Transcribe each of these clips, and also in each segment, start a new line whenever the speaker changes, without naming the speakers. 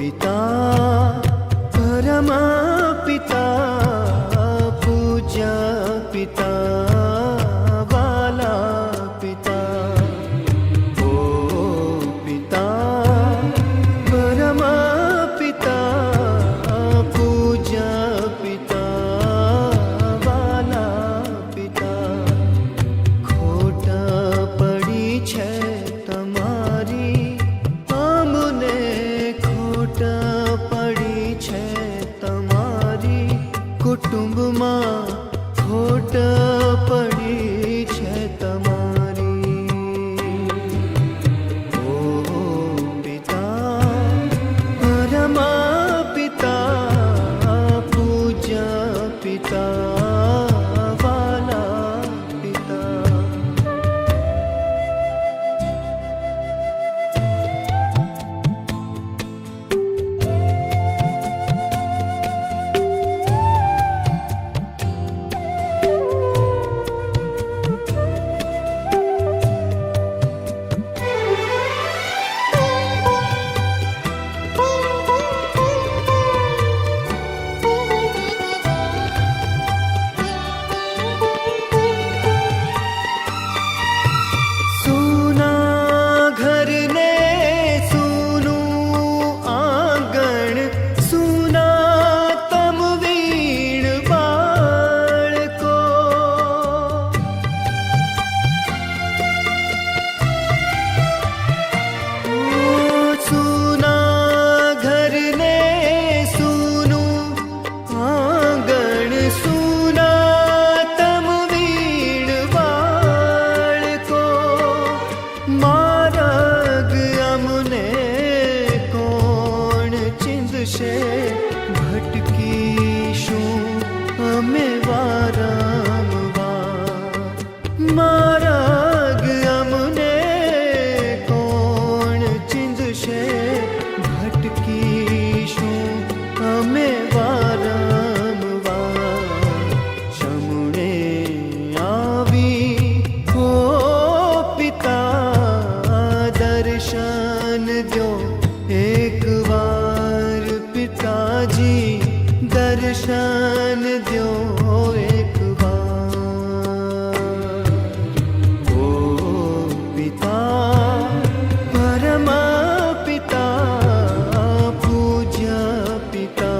पिता परमा पिता पूज्य पिता वाला पिता ओ पिता परमा पिता पूज्य पिता वाला पिता खोट पड़ी છે તમારી અમને ખોટ પડી છે તમારી કુટુંબમાં ખોટ પડી છે તમારી ઓ પિતા પરમા પિતા પૂજ્ય પિતા વાલા પિતા ભટકીશું અમે વારંવાર માર્ગ અમને કોણ ચીંધશે ભટકીશું અમે વારંવાર શમણે આવી હો પિતા દર્શન દ્યો એક વાર पिताजी दर्शन दो एक बार ओ पिता परमा पिता पूज्य पिता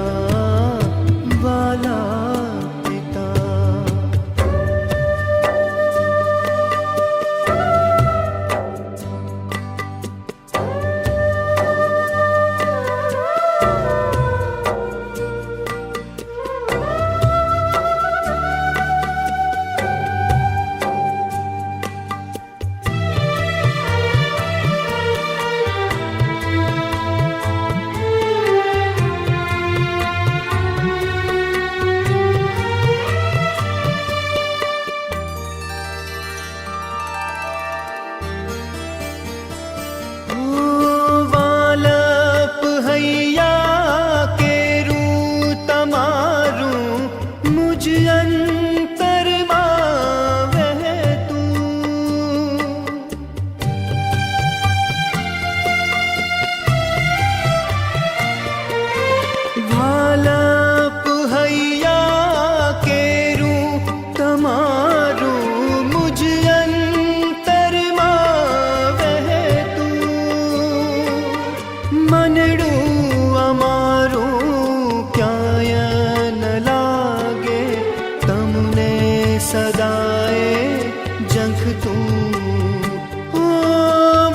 वाला पिता સદાએ ઝંખતું ઓ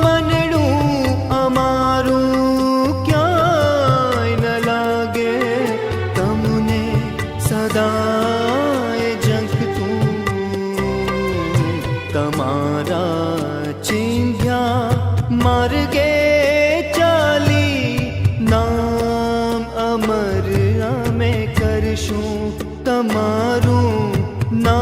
મનડું અમારું ક્યાંય ન લાગે તમને સદાએ ઝંખતું તમારા ચિંધ્યા માર્ગે ચાલી નામ અમર અમે કરશું તમારું નામ